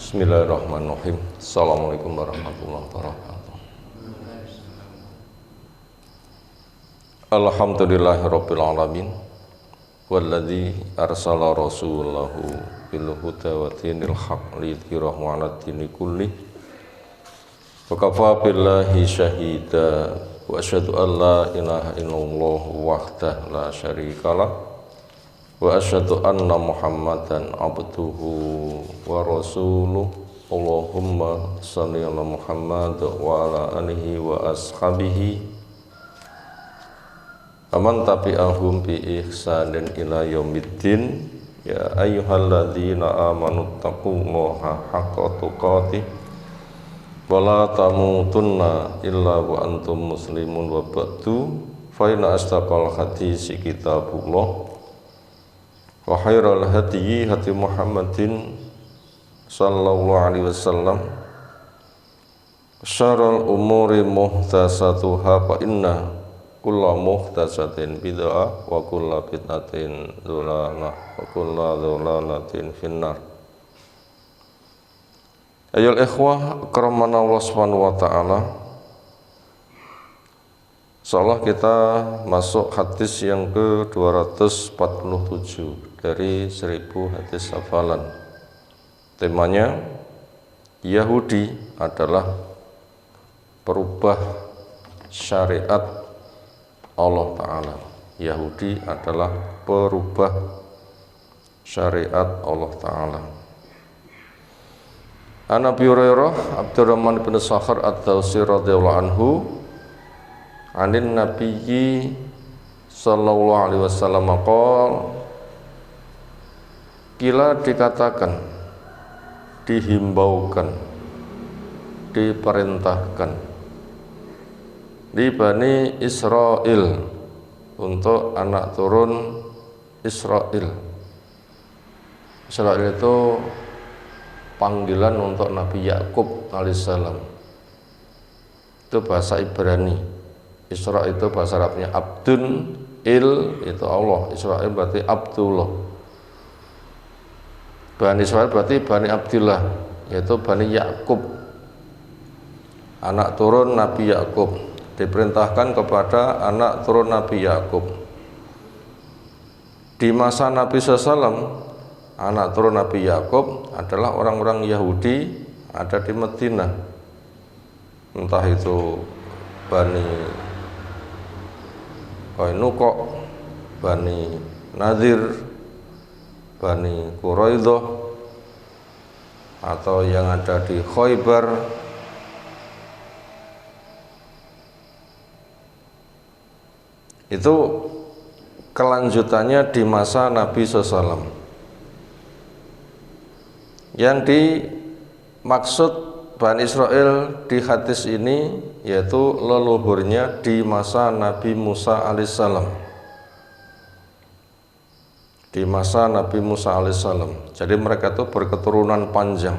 Bismillahirrahmanirrahim. Assalamualaikum warahmatullahi wabarakatuh. Alhamdulillahirabbil alamin. Walladzi arsala rasulahu bil huda wa dinil haqq liyudhhirahu 'alad dini kullih. Wa kafa billahi syahida wa asyhadu an la ilaha illallah wahdahu la syarikalah. Wa asyhadu anna Muhammadan abduhu wa rasuluh. Allahumma shalli ala Muhammad wa ala alihi wa ashabihi aman tabi'ahum bi ihsanin ila yaumiddin. Ya ayyuhalladzina amanu taqullaha haqqa tuqatih wa la tamutunna illa wa antum muslimun. Wa ba'du, fa inna asdaqal hadisi kitabullah wa khairal hadyi hadi Muhammadin sallallahu alaihi wasallam. Syarrul umuri muhdatsatuha fa inna kulla muhdatsatin bid'ah wa kulla bid'atin dhalalah wa kulla dhalalatin finnar. Ayyuhal ikhwah akramana Allah Subhanahu wa taala. Insyaallah kita masuk hadis yang ke-247 dari 1000 hadis hafalan. Temanya Yahudi adalah perubah syariat Allah Ta'ala. Yahudi adalah perubah syariat Allah Ta'ala. An Abi Hurairah Abdurrahman bin Sakhar ad-Dawsi radhiyallahu anhu anin nabiyyi sallallahu alaihi wasallam qala, kila dikatakan, dihimbaukan, diperintahkan di Bani Israel, untuk anak turun Israel. Israel itu panggilan untuk Nabi Yakub alaihissalam. Itu bahasa Ibrani. Isra itu bahasa Arabnya Abdun, Il itu Allah, Israel berarti Abdullah. Bani Israel berarti Bani Abdillah, yaitu Bani Yakub, anak turun Nabi Yakub. Diperintahkan kepada anak turun Nabi Yakub. Di masa Nabi SAW, anak turun Nabi Yakub adalah orang-orang Yahudi ada di Madinah. Entah itu Bani Qainuqa, Bani Nadir, Bani Quraidah, atau yang ada di Khaybar. Itu kelanjutannya di masa Nabi SAW. Yang dimaksud Bani Israel di hadis ini yaitu leluhurnya di masa Nabi Musa alaihissalam. Di masa Nabi Musa alaihissalam. Jadi mereka itu berketurunan panjang.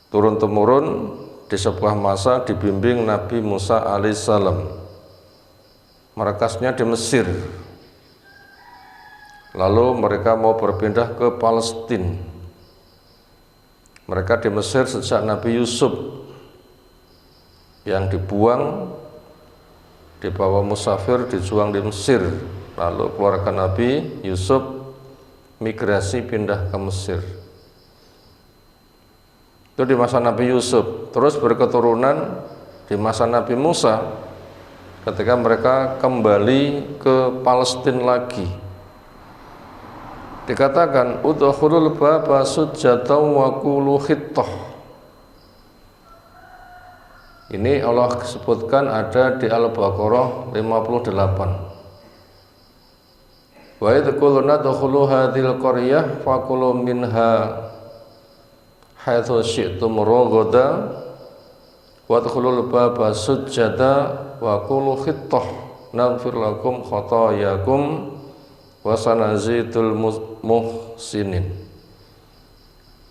Turun-temurun di sebuah masa dibimbing Nabi Musa alaihissalam. Markasnya di Mesir. Lalu mereka mau berpindah ke Palestina. Mereka di Mesir sejak Nabi Yusuf yang dibuang, dibawa musafir, dijuang di Mesir. Lalu keluarga Nabi Yusuf migrasi pindah ke Mesir. Itu di masa Nabi Yusuf. Terus berketurunan di masa Nabi Musa ketika mereka kembali ke Palestina lagi. Dikatakan udkhulul baba sujjatan wa qulu khittah. Ini Allah sebutkan ada di Al-Baqarah 58. Wa idh qulna udkhulu hadhil qaryah faqulu minha haitsu syi'tum raghadan wa udkhulul baba sujjatan wa qulu khittah naghfir lakum khatayakum wa sanazidul muhsinin.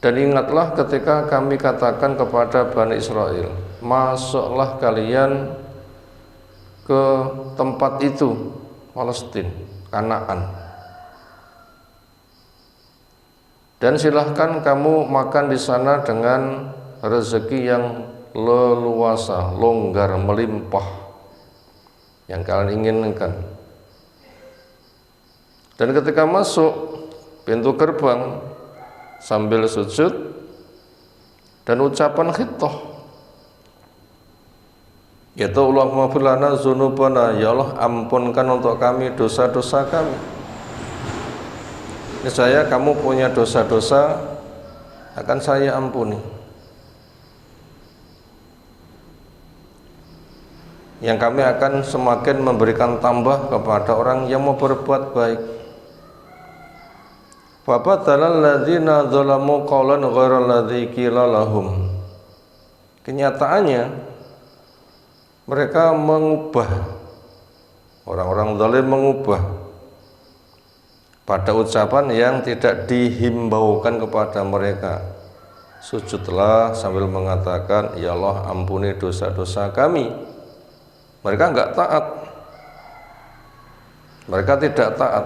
Dan ingatlah ketika kami katakan kepada Bani Israel, masuklah kalian ke tempat itu, Palestina, Kanaan. Dan silahkan kamu makan di sana dengan rezeki yang leluasa, longgar, melimpah yang kalian inginkan. Dan ketika masuk pintu gerbang sambil sujud dan ucapan khitah, yaitu Allahumma ighfir lana dzunubana, ya Allah ampunkan untuk kami dosa-dosa kami. Niscaya kamu punya dosa-dosa, akan saya ampuni. Yang kami akan semakin memberikan tambah kepada orang yang mau berbuat baik. Fabadalal ladzina dzalamu qawlan ghairal ladzi qila lahum. Kenyataannya mereka mengubah, orang-orang zalim mengubah pada ucapan yang tidak dihimbaukan kepada mereka. Sujudlah sambil mengatakan, ya Allah ampuni dosa-dosa kami. Mereka enggak taat, mereka tidak taat.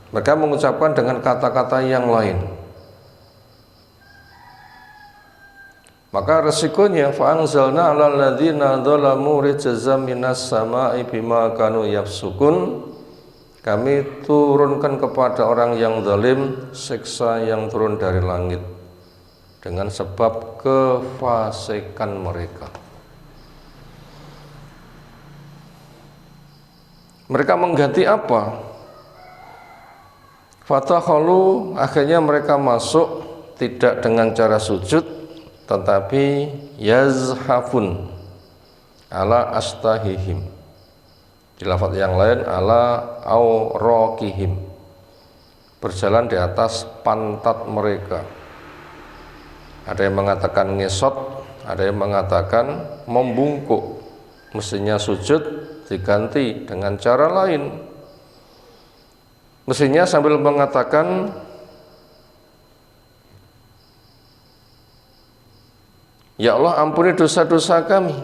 Mereka mengucapkan dengan kata-kata yang lain. Maka resikonya fa'anzalna 'alal ladzina dzalamu rijzam minas sama'i bima kanu yafsukun. Kami turunkan kepada orang yang zalim siksa yang turun dari langit dengan sebab kefasikan mereka. Mereka mengganti apa? Fatakhalu, akhirnya mereka masuk tidak dengan cara sujud, tetapi yazhafun ala astahihim. Di lafaz yang lain ala auraqihim, berjalan di atas pantat mereka. Ada yang mengatakan ngesot, ada yang mengatakan membungkuk. Mestinya sujud diganti dengan cara lain. Mestinya sambil mengatakan ya Allah ampuni dosa-dosa kami.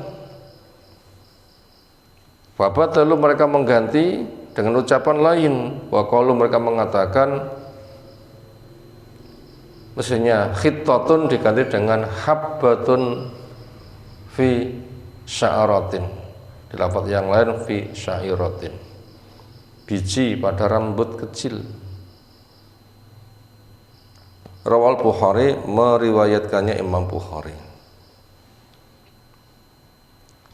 Bapak lalu mereka mengganti dengan ucapan lain. Wa qalu, mereka mengatakan mestinya khittatun diganti dengan habbatun fi sya'aratin. Di lafaz yang lain fi sya'iratin, biji pada rambut kecil. Rawal Bukhari, meriwayatkannya Imam Bukhari.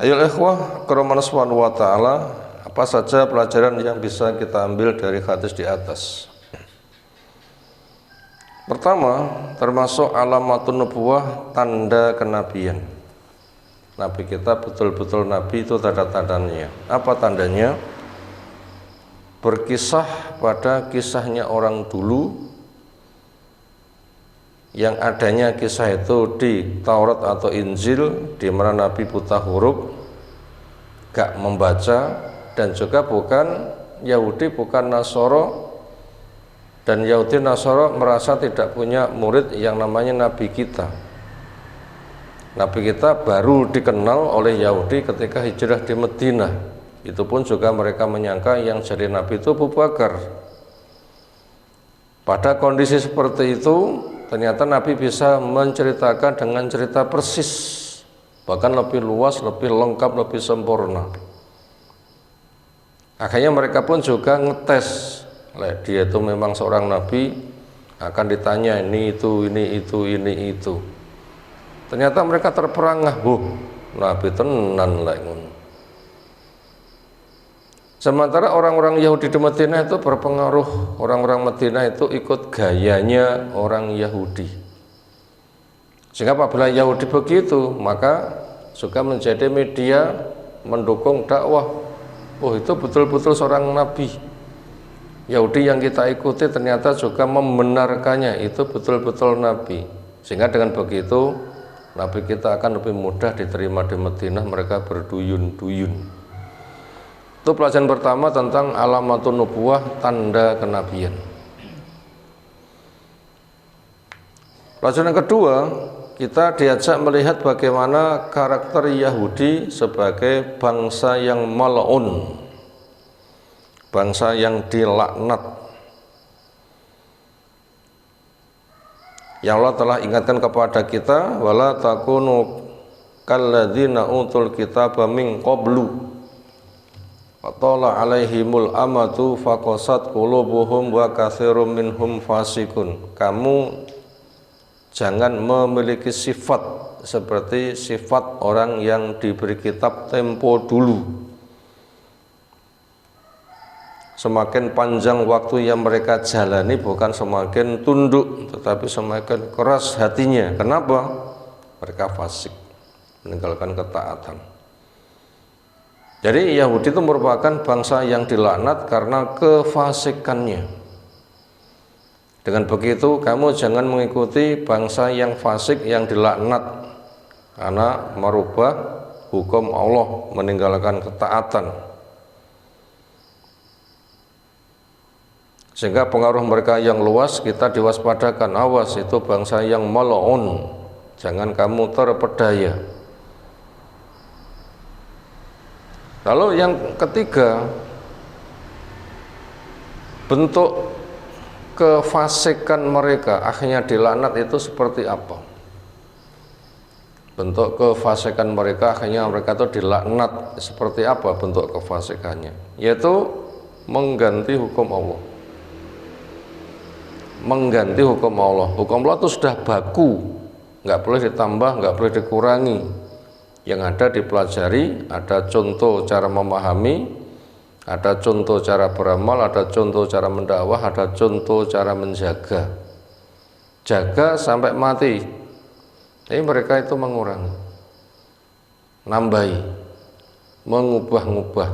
Ayo ikhwah karoman subhanahu wa ta'ala, apa saja pelajaran yang bisa kita ambil dari hadis di atas? Pertama, termasuk alamatun nubuwah, tanda kenabian. Nabi kita betul-betul nabi, itu tanda-tandanya. Apa tandanya? Berkisah pada kisahnya orang dulu, yang adanya kisah itu di Taurat atau Injil, di mana Nabi buta huruf, gak membaca, dan juga bukan Yahudi, bukan Nasoro, dan Yahudi Nasoro merasa tidak punya murid yang namanya Nabi kita. Nabi kita baru dikenal oleh Yahudi ketika hijrah di Madinah. Itu pun juga mereka menyangka yang jadi Nabi itu Abu Bakar. Pada kondisi seperti itu, ternyata Nabi bisa menceritakan dengan cerita persis, bahkan lebih luas, lebih lengkap, lebih sempurna. Akhirnya mereka pun juga ngetes, dia itu memang seorang Nabi, akan ditanya ini itu, ini itu, ini itu. Ternyata mereka terperangah, Nabi tenan lah. Sementara orang-orang Yahudi di Madinah itu berpengaruh, orang-orang Madinah itu ikut gayanya orang Yahudi. Sehingga apabila Yahudi begitu, maka juga menjadi media mendukung dakwah. Oh, itu betul-betul seorang nabi. Yahudi yang kita ikuti ternyata juga membenarkannya, itu betul-betul nabi. Sehingga dengan begitu, nabi kita akan lebih mudah diterima di Madinah, mereka berduyun-duyun. Itu pelajaran pertama tentang alamatun nubuwah, tanda kenabian. Pelajaran yang kedua, kita diajak melihat bagaimana karakter Yahudi sebagai bangsa yang mal'un, bangsa yang dilaknat. yang Allah telah ingatkan kepada kita, wala takunu kalladzina utul kitaba min qablu Atala alaihimul amatu faqasat qulubuhum wa katsirum minhum fasikun. Kamu jangan memiliki sifat seperti sifat orang yang diberi kitab tempo dulu. Semakin panjang waktu yang mereka jalani bukan semakin tunduk, tetapi semakin keras hatinya. Kenapa? Mereka fasik, meninggalkan ketaatan. Jadi Yahudi itu merupakan bangsa yang dilaknat karena kefasikannya. Dengan begitu kamu jangan mengikuti bangsa yang fasik yang dilaknat karena merubah hukum Allah, meninggalkan ketaatan. Sehingga pengaruh mereka yang luas kita diwaspadakan. Awas, itu bangsa yang mal'un, jangan kamu terpedaya. Lalu yang ketiga, bentuk kefasikan mereka akhirnya dilaknat itu seperti apa? Bentuk kefasikan mereka akhirnya mereka itu dilaknat seperti apa bentuk kefasikannya? Yaitu mengganti hukum Allah. Mengganti hukum Allah. Hukum Allah itu sudah baku, nggak boleh ditambah, nggak boleh dikurangi. Yang ada dipelajari, ada contoh cara memahami, ada contoh cara beramal, ada contoh cara mendakwah, ada contoh cara menjaga. Jaga sampai mati. Tapi mereka itu mengurangi, nambahi, mengubah-ubah.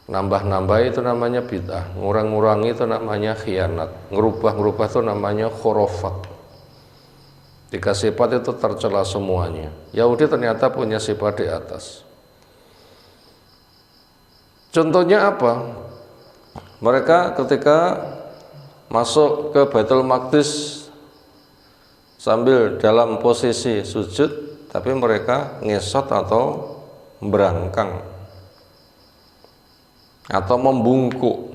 Nambah-nambah itu namanya bid'ah, ngurang-ngurangi itu namanya khianat, ngerubah-ngerubah itu namanya khurafat. Tiga sifat itu tercela semuanya. Yahudi ternyata punya sifat di atas. Contohnya apa? Mereka ketika masuk ke Baitul Maqdis sambil dalam posisi sujud, tapi mereka ngesot atau berangkang atau membungkuk.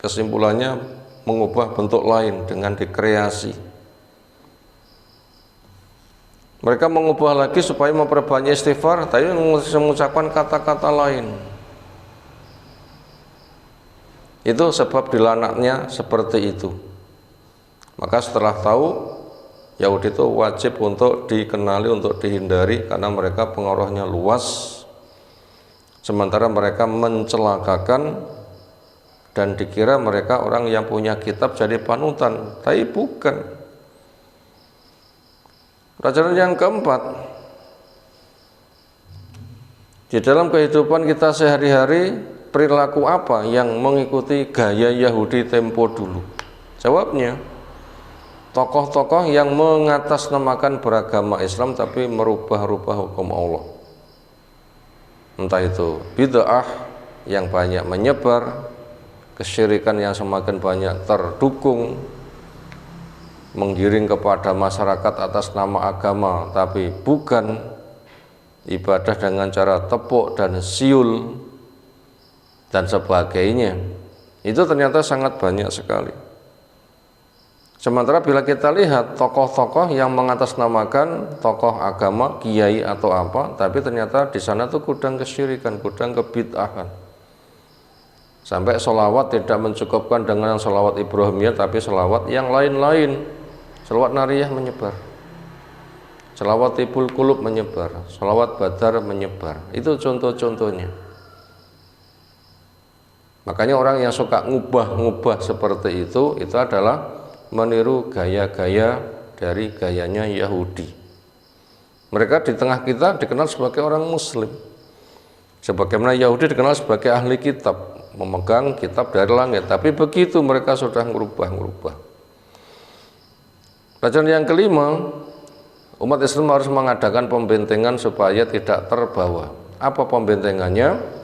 Kesimpulannya mengubah bentuk lain dengan dikreasi. Mereka mengubah lagi supaya memperbanyak istighfar, tapi mengucapkan kata-kata lain. Itu sebab dilaknatnya seperti itu. Maka setelah tahu, Yahudi itu wajib untuk dikenali, untuk dihindari, karena mereka pengaruhnya luas. Sementara mereka mencelakakan dan dikira mereka orang yang punya kitab jadi panutan, tapi bukan. Pelajaran yang keempat, di dalam kehidupan kita sehari-hari, perilaku apa yang mengikuti gaya Yahudi tempo dulu? Jawabnya, tokoh-tokoh yang mengatasnamakan beragama Islam tapi merubah-rubah hukum Allah. Entah itu bid'ah yang banyak menyebar, kesyirikan yang semakin banyak terdukung, menggiring kepada masyarakat atas nama agama tapi bukan, ibadah dengan cara tepuk dan siul dan sebagainya. Itu ternyata sangat banyak sekali. Sementara bila kita lihat tokoh-tokoh yang mengatasnamakan tokoh agama, kiai atau apa, tapi ternyata di sana tuh gudang kesyirikan, gudang kebid'ahan. Sampai sholawat tidak mencukupkan dengan sholawat Ibrahimiyah, tapi sholawat yang lain-lain. Sholawat nariyah menyebar, sholawat tibul kulub menyebar, sholawat badar menyebar. Itu contoh-contohnya. Makanya orang yang suka ngubah-ngubah seperti itu adalah meniru gaya-gaya dari gayanya Yahudi. Mereka di tengah kita dikenal sebagai orang Muslim, sebagaimana Yahudi dikenal sebagai ahli kitab, memegang kitab dari langit. Tapi begitu mereka sudah ngerubah-ngerubah. Pelajaran yang kelima, umat Islam harus mengadakan pembentengan supaya tidak terbawa. Apa pembentengannya?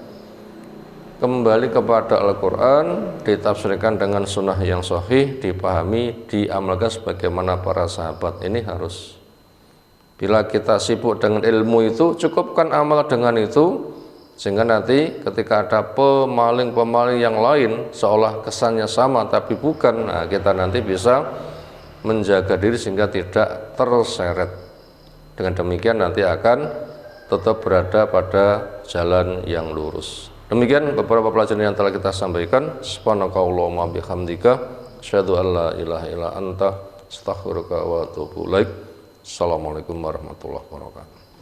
Kembali kepada Al-Quran, ditafsirkan dengan sunnah yang sahih, dipahami, diamalkan sebagaimana para sahabat. Ini harus. Bila kita sibuk dengan ilmu itu, cukupkan amal dengan itu, sehingga nanti ketika ada pemaling-pemaling yang lain, seolah kesannya sama tapi bukan, nah kita nanti bisa menjaga diri sehingga tidak terseret. Dengan demikian nanti akan tetap berada pada jalan yang lurus. Demikian beberapa pelajaran yang telah kita sampaikan. Subhanakallahumma bihamdika asyhadu an la ilaha illa anta astaghfiruka wa atubu ilaik. Assalamualaikum warahmatullahi wabarakatuh.